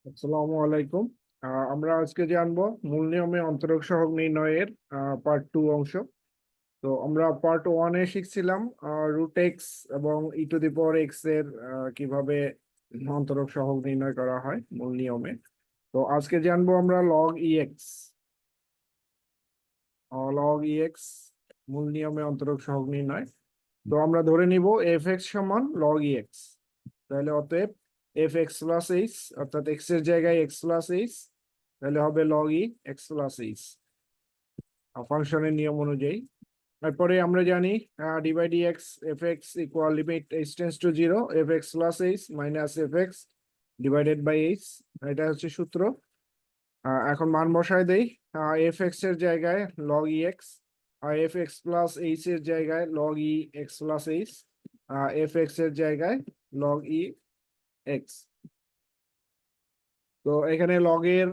আসসালামু আলাইকুম। আমরা আজকে জানবো মূল নিয়মে অন্তরক সহগ নির্ণয়ের পার্ট 2 অংশ। তো আমরা পার্ট 1-এ শিখছিলাম রুট এক্স এবং e⁴x এর কিভাবে অন্তরক সহগ নির্ণয় করা হয় মূল নিয়মে। তো আজকে জানবো আমরা লগ ইএক্স মূল নিয়মে অন্তরক সহগ নির্ণয়। তো আমরা ধরে নিব এফ সমান লগ ইএক্স। তাহলে অতএব f(x+h) অর্থাৎ এক্স এর জায়গায় x+h, তাহলে হবে log(e)(x+h) ফাংশনের নিয়ম অনুযায়ী। তারপরে আমরা জানি d/dx fx equal limit h tends to 0 fx+h minus fx divided by h। এটা হচ্ছে সূত্র। এখন মান বসায় দেই। fx এর জায়গায় log(e)(x), আর fx+h এর জায়গায় log(e)(x+h), fx এর জায়গায় log(e)(x). তো এখানে লগের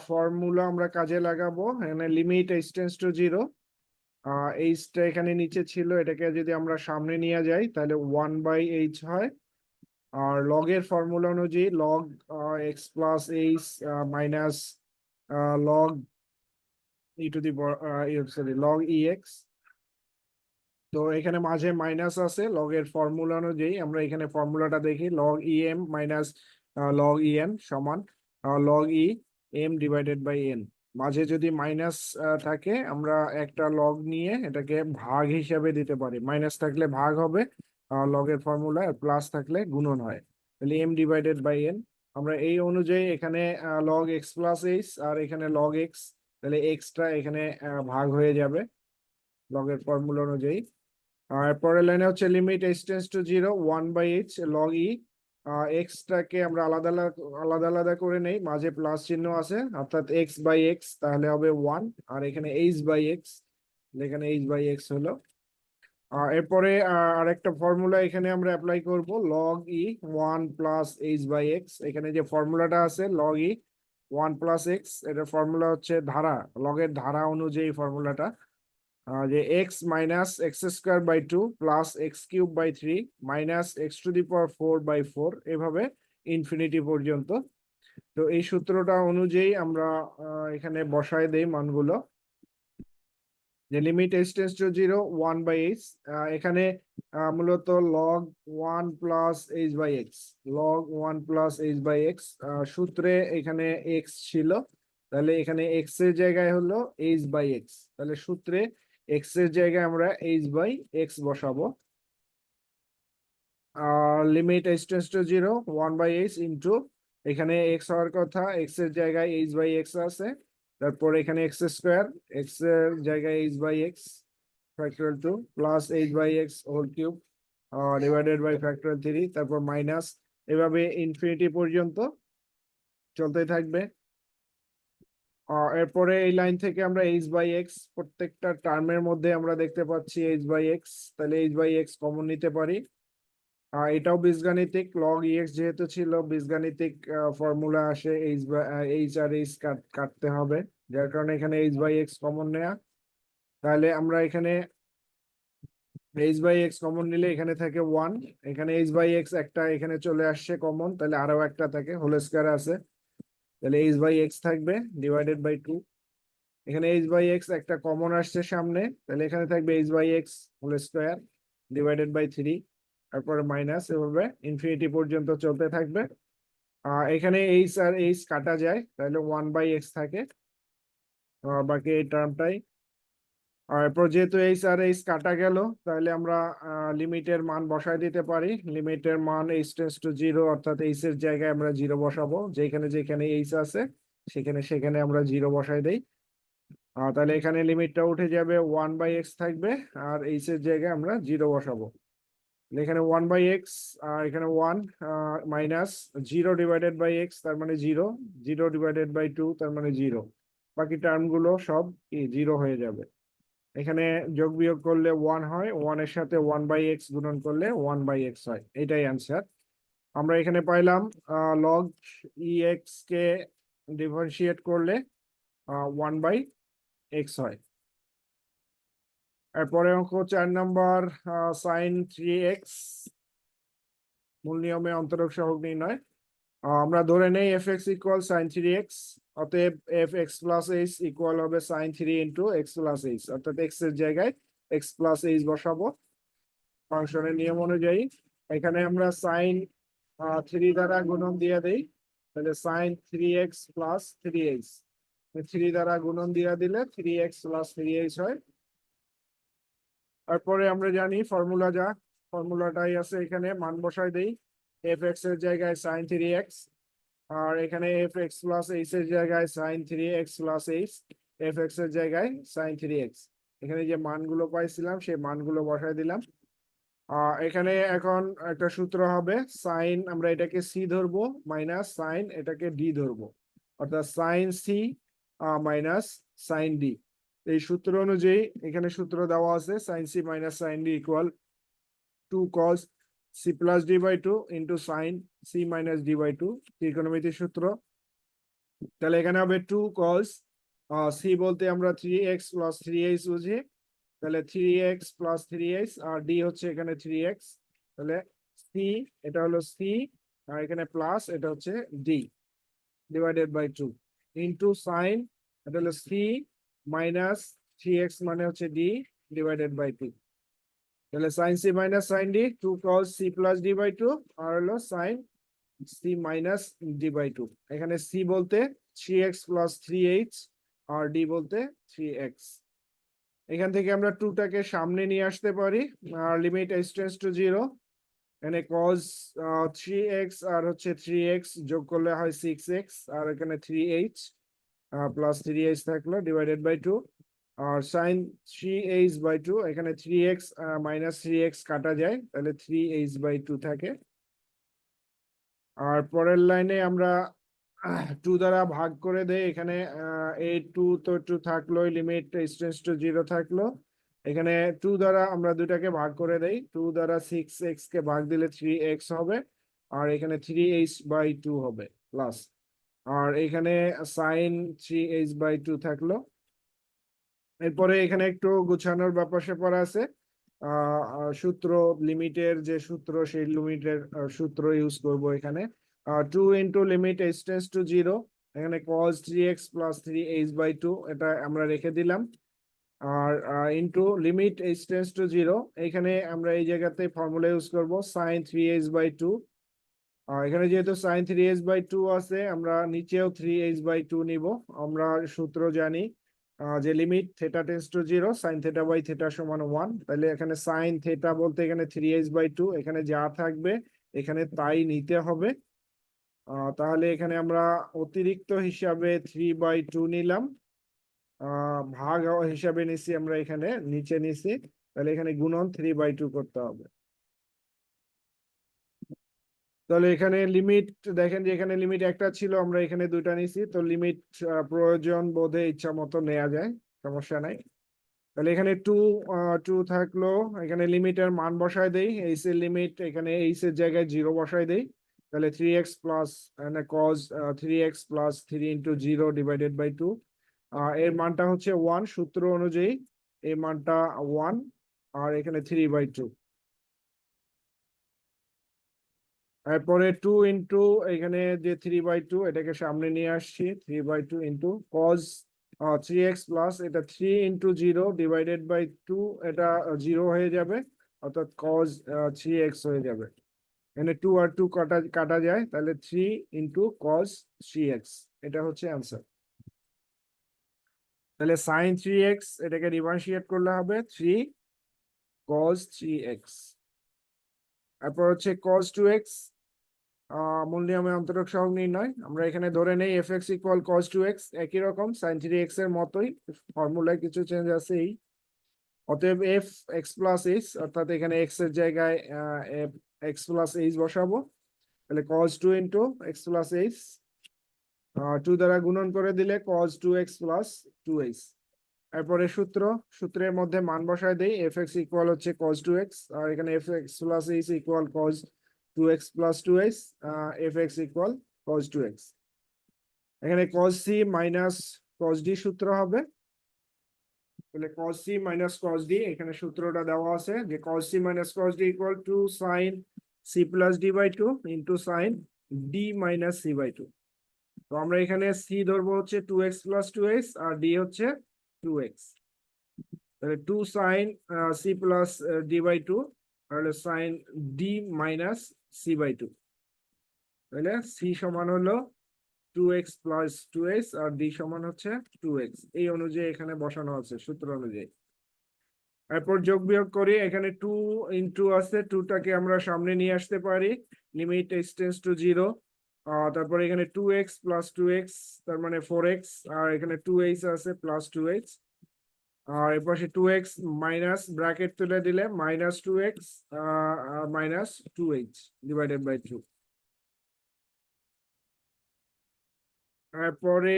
ফর্মুলা আমরা কাজে লাগাবো। এখানে লিমিট h টেন্ডস টু 0, এইচটা এখানে নিচে ছিল, এটাকে যদি আমরা সামনে নিয়ে যাই তাহলে 1/h হয়। আর লগের ফর্মুলা অনুযায়ী log x+h minus log log(ex). তো এখানে মাঝে মাইনাস আছে, লগের ফর্মুলা অনুযায়ী আমরা এখানে ফর্মুলাটা দেখি, log(em মাইনাস log(en) সমান log(em ডিভাইডেড বাই n। মাঝে যদি মাইনাস থাকে আমরা একটা লগ নিয়ে এটাকে ভাগ হিসাবে দিতে পারি। মাইনাস থাকলে ভাগ হবে লগের ফর্মুলা, প্লাস থাকলে গুণন হয়। তাহলে m ডিভাইডেড বাই n। আমরা এই অনুযায়ী এখানে log(x+h) আর এখানে log(x), তাহলে এক্সট্রা এখানে ভাগ হয়ে যাবে লগের ফর্মুলা অনুযায়ী। আর পরের লাইনে হচ্ছে limit h tends to 0 1/h log(e). এক্সটাকে আমরা আলাদা আলাদা আলাদা আলাদা করে নেই, মাঝে প্লাস চিহ্ন আছে, অর্থাৎ x/x তাহলে হবে 1, আর এখানে h/x, এখানে h/x হলো। এরপরে আরেকটা ফর্মুলা এখানে আমরা অ্যাপ্লাই করব, log(e) 1 প্লাস h/x। এখানে যে ফর্মুলাটা আছে log(e) 1 প্লাস x, এটা ফর্মুলা হচ্ছে ধারা, লগের ধারা অনুযায়ী ফর্মুলাটা, যে x minus x² by 2 plus x³ by 3 minus x⁴/4 এভাবে ইনফিনিটি পর্যন্ত। তো এই সূত্রটা অনুযায়ী আমরা এখানে বসায় দেই মানগুলো, যে limit h tends to 0 1/h। এখানে মূলত log 1 প্লাস h/x সূত্রে এখানে x ছিল, তাহলে এখানে x এর জায়গায় হলো h/x, তাহলে সূত্রে x এর জায়গায় আমরা h/x বসাবো। Limit h tends to 0 1/h into, এখানে x হওয়ার কথা, x এর জায়গায় h/x আছে, তারপর এখানে x², x এর জায়গায় h/x factorial 2 plus h/x whole cube divided by factorial 3, তারপর মাইনাস, এভাবে ইনফিনিটি পর্যন্ত চলতে থাকবে। এরপরে এই লাইন থেকে আমরা h/x প্রত্যেকটা টার্মের মধ্যে আমরা দেখতে পাচ্ছি h/x, তাহলে h/x কমন নিতে পারি। এটাও বীজগাণিতিক, log(ex) যেহেতু ছিল, বীজগাণিতিক ফর্মুলা আসে, h আর h কাটতে হবে, যার কারণে এখানে h/x কমন নেয়া। তাহলে আমরা এখানে h/x কমন নিলে এখানে থাকে 1, এখানে h/x একটা এখানে চলে আসছে কমন, তাহলে আরো একটা থাকে, হোল স্কয়ার আছে, তাহলে h/x থাকবে ডিভাইডেড বাই 2। এখানে h/x একটা কমন আসছে সামনে, তাহলে এখানে থাকবে h/x whole square divided by 3, তারপরে মাইনাস, এভাবে ইনফিনিটি পর্যন্ত চলতে থাকবে। এখানে h আর h কাটা যায়, তাহলে 1/x থাকে, বাকি এই টার্মটাই। আর এরপর যেহেতু h আর h কাটা গেল, তাহলে আমরা লিমিটের মান বসায় দিতে পারি। লিমিটের মান h টেন্ডস টু 0, অর্থাৎ h এর জায়গায় আমরা 0 বসাবো, যেখানে যেখানে h আছে সেখানে সেখানে আমরা 0 বসাই দেই। তাহলে এখানে লিমিটটা উঠে যাবে, 1/x থাকবে, আর h এর জায়গায় আমরা 0 বসাবো। এখানে 1/x, আর এখানে 1 মাইনাস 0 ডিভাইডেড বাই x, তার মানে 0, 0 ডিভাইডেড বাই 2 তার মানে 0, বাকি টার্মগুলো সব 0 হয়ে যাবে। এখানে যোগ বিয়োগ করলে 1 হয়, 1 এর সাথে 1/x গুণন করলে 1/x হয়, এটাই অ্যান্সার। আমরা এখানে পাইলাম log(ex) কে ডিফারেন্সিয়েট করলে 1/x হয়। এরপরে অঙ্ক 4 নম্বর, sin 3x মূল নিয়মে অন্তরক সহগ নির্ণয়। আমরা ধরে নেই F x equal sine three X, অতএব F x plus H equal হবে sine three into x plus H, অর্থাৎ এক্স এর জায়গায় এক্স প্লাস এইচ বসাবো ফাংশনের নিয়ম অনুযায়ী। এখানে আমরা সাইন থ্রি দ্বারা গুণন দিয়ে দেই, তাহলে sign three x plus three H, three দ্বারা গুণন দিয়ে দিলে three x plus three H হয়। তারপরে আমরা জানি ফর্মুলাটাই আছে, এখানে মান বসাই দেই, এফ এক্স এর জায়গায় সাইন থ্রি এক্স, আর এখানে এফ এক্স প্লাস এইচ এর জায়গায় sign three x plus H, f x এর জায়গায় সাইন থ্রি এক্স। এখানে যে মানগুলো পাইছিলাম সেই মানগুলো বসাই দিলাম। এখানে এখন একটা সূত্র হবে, সাইন আমরা এটাকে সি ধরবো মাইনাস সাইন এটাকে ডি ধরবো, অর্থাৎ sine C minus sine D. এই সূত্র অনুযায়ী এখানে সূত্র দেওয়া আছে, sine C minus sine D equal to cos C plus D by two into sine C minus D by two, ত্রিকোণমিতির সূত্র। তাহলে এখানে হবে টু কস সি বলতে আমরা three x plus three H বুঝি, তাহলে three x plus three X, আর ডি হচ্ছে এখানে থ্রি এক্স, তাহলে সি এটা হলো সি, আর এখানে প্লাস এটা হচ্ছে D divided by two into sine এটা হলো সি মাইনাস থ্রি এক্স মানে হচ্ছে ডি ডিভাইডেড বাই টু, তাহলে sine C minus sine D two cos C plus D by two, আর হলো sine C minus D by two. এখানে C বলতে three x plus three H, আর D বলতে three X. এখান থেকে আমরা টুটাকে সামনে নিয়ে আসতে পারি, আর limit X tends to zero, এখানে কজ থ্রি এক্স আর হচ্ছে থ্রি এক্স যোগ করলে হয় সিক্স এক্স, আর এখানে three H plus three H থাকলো ডিভাইডেড বাই টু, আর sine three H by two, এখানে three X minus three X কাটা যায়, তাহলে থ্রি এইচ বাই টু থাকে। আর পরের লাইনে আমরা টু দ্বারা ভাগ করে দেই, এখানে এই টু তো টু থাকলো, লিমিট টেন্ডস টু জিরো থাকলো, এখানে টু দ্বারা আমরা দুটাকে ভাগ করে দেই, টু দ্বারা সিক্স এক্স কে ভাগ দিলে থ্রি এক্স হবে, আর এখানে থ্রি এইচ বাই টু হবে প্লাস, আর এখানে sine three H by two থাকলো। এরপরে এখানে একটু গুছানোর ব্যাপার স্যাপার আছে, সূত্র লিমিটের যে সূত্র সেই লিমিটের সূত্র ইউজ করব এখানে, two into limit h tends to zero, এখানে cos three x plus three H by two এটা আমরা রেখে দিলাম, আর into limit h tends to zero, এখানে আমরা এই জায়গাতে ফর্মুলা ইউজ করব sine three H by two, এখানে যেহেতু sine three H by two আছে আমরা নিচেও থ্রি এইচ বাই টু নিব। আমরা সূত্র জানি যে limit theta tends to zero sine theta by theta সমান ওয়ান, তাহলে এখানে সাইন থেটা বলতে এখানে থ্রি এইচ বাই টু, এখানে যা থাকবে এখানে তাই নিতে হবে। তাহলে এখানে আমরা অতিরিক্ত হিসাবে থ্রি বাই টু নিলাম, ভাগ হিসাবে নিছি আমরা এখানে নিচে নিছি, তাহলে এখানে গুণন থ্রি বাই টু করতে হবে। তাহলে এখানে লিমিট দেখেন যে এখানে লিমিট একটা ছিল, আমরা এখানে দুইটা নিছি, তো লিমিট প্রয়োজন বোধে ইচ্ছা মতো নেওয়া যায়, সমস্যা নাই। তাহলে এখানে টু টু থাকলো, এখানে লিমিটের মান বসায় দেই, এইচ এর লিমিট এখানে এইচ এর জায়গায় জিরো বসায় দেই, তাহলে three x plus cos three x plus three into zero divided by two, এর মানটা হচ্ছে ওয়ান, সূত্র অনুযায়ী এই মানটা ওয়ান, আর এখানে থ্রি বাই টু। তারপরে টু ইন্টু এখানে যে থ্রি বাই টু এটাকে সামনে নিয়ে আসছি, three by two into cos three x plus এটা three into zero divided by two, এটা জিরো হয়ে যাবে, অর্থাৎ কজ থ্রি এক্স হয়ে যাবে, এখানে টু আর টু কাটা কাটা যায়, তাহলে three into cos three x, এটা হচ্ছে অ্যান্সার। তাহলে সাইন থ্রি এক্স এটাকে ডিফারেন্সিয়েট করলে হবে থ্রি কজ থ্রি এক্স। তারপর হচ্ছে কজ টু এক্স, মূল নিয়মে অন্তরক সহগ নির্ণয়, আমরা এখানে ধরে নেই F x equal cos two x, একই রকম সাইন থ্রি এক্স এর মতোই, ফর্মুলায় কিছু চেঞ্জ আছে এই। অতএব এফ এক্স প্লাস এইচ, অর্থাৎ এখানে এক্স এর জায়গায় এক্স প্লাস এইচ বসাবো, তাহলে cos two into x plus h, two দ্বারা গুণন করে দিলে cos two x plus two h. এরপরে সূত্রের মধ্যে মান বসায় দেই, এফ এক্স ইকুয়াল হচ্ছে কজ টু এক্স, আর এখানে f x plus H equal cos two x plus two h, f x equal cos two x. এখানে cos c minus cos d সূত্র হবে, তাহলে cos c minus cos d, এখানে সূত্রটা দেওয়া আছে যে cos c minus cos d equal to sine c plus D by two into sine d minus c by two. তো আমরা এখানে সি ধরবো হচ্ছে 2x প্লাস 2x আর ডি হচ্ছে 2x। তাহলে 2 sine c plus D by two, তাহলে sine d minus c by two. তাহলে c সমান হলো 2x প্লাস 2x আর ডি সমান হচ্ছে 2x। এই অনুযায়ী এখানে বসানো আছে সূত্র অনুযায়ী। এরপর যোগ বিয়োগ করি, এখানে 2 ইন্টু আছে, 2টাকে আমরা সামনে নিয়ে আসতে পারি, লিমিট x টেন্ডস টু 0। তারপর এখানে 2x প্লাস 2x, তার মানে 4x, আর এখানে 2h আছে প্লাস 2h, আর এর পাশে 2x মাইনাস ব্র্যাকেট তুলে দিলে minus 2x minus 2h divided by 2। তারপরে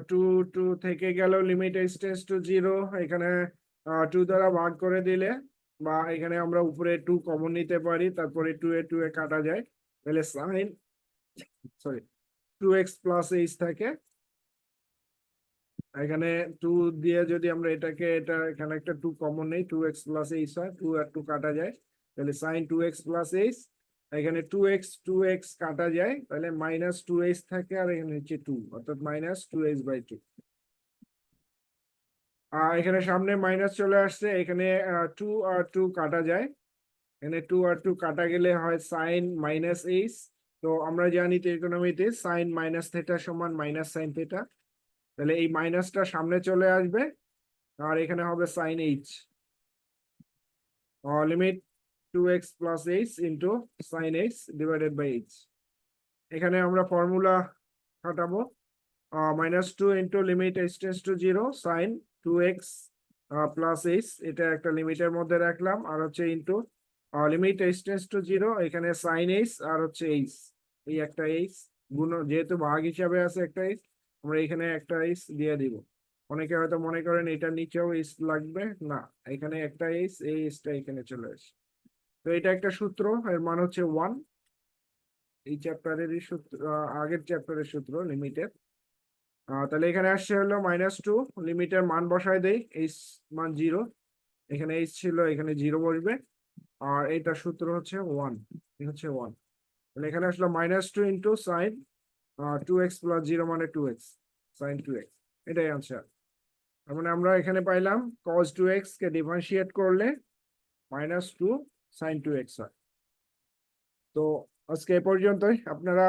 2 2 থেকে গেল, লিমিট x টেন্ডস টু 0, এখানে 2 দ্বারা ভাগ করে দিলে, বা এখানে আমরা উপরে 2 কমন নিতে পারি, তারপরে 2 এ 2 এ কাটা যায়, তাহলে sign sorry 2x plus h থাকে। এখানে 2 দিয়ে যদি আমরা এটাকে এটা এখানে একটা 2 কমন নেই, 2x প্লাস h হয়, 2 আর 2 কাটা যায়, তাহলে সাইন 2x প্লাস h। এখানে 2x কাটা যায়, তাহলে মাইনাস 2h থাকে, আর এখানে হচ্ছে 2, অর্থাৎ মাইনাস 2h বাই 2। আর এখানে সামনে মাইনাস চলে আসছে, এখানে 2 আর 2 কাটা যায়, এখানে 2 আর 2 কাটা গেলে হয় সাইন মাইনাস h। তো আমরা জানি ত্রিকোণমিতিতে সাইন মাইনাস থেটা সমান মাইনাস সাইন থেটা, তাহলে এই মাইনাসটা সামনে চলে আসবে, আর এখানে হবে sine h, limit 2x plus h into sine h divided by h. এখানে আমরা ফর্মুলা খাটাবো, -2 into limit h tends to 0 sine 2x plus h, এটা একটা লিমিটের মধ্যে রাখলাম, আর হচ্ছে into limit h tends to 0, এখানে সাইন এইচ আর হচ্ছে এইচ, এই একটা এইচ গুণ, যেহেতু ভাগ হিসাবে আছে একটা এইচ, আমরা এখানে একটা এইচ দিয়ে দিব। অনেকে হয়তো মনে করেন এটার নিচেও এইচ লাগবে, না, এখানে একটা এইচ, এই এইচটা এখানে চলে আসে। তো এটা একটা সূত্র, এর মান হচ্ছে 1। এই চ্যাপ্টারেরই সূত্র, আগের চ্যাপ্টারের সূত্র লিমিটের। তাহলে এখানে আসছে হলো -2, লিমিটের মান বসায় দেই, এইচ মান 0, এখানে এইচ ছিল, এখানে 0 বসবে, আর এটা সূত্র হচ্ছে 1, হচ্ছে 1। তাহলে এখানে আসলো -2 ইন্টু সাইন 2x প্লাস 0 মানে 2x, সাইন 2x, এটাই আনসার। তার মানে আমরা এখানে পাইলাম cos 2x কে ডিফারেন্সিয়েট করলে -2 সাইন 2x হয়। তো আজকে এ পর্যন্তই। আপনারা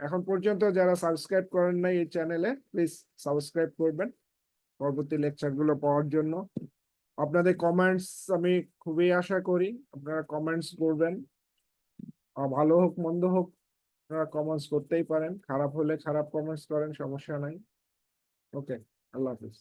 এখন পর্যন্ত যারা সাবস্ক্রাইব করেন নাই এই চ্যানেলে, প্লিজ সাবস্ক্রাইব করবেন পরবর্তী লেকচারগুলো পাওয়ার জন্য। আপনাদের কমেন্টস আমি খুবই আশা করি, আপনারা কমেন্টস করবেন, ভালো হোক মন্দ হোক, আপনারা কমেন্টস করতেই পারেন, খারাপ হলে খারাপ কমেন্টস করেন, সমস্যা নাই। ওকে, আল্লাহ হাফিজ।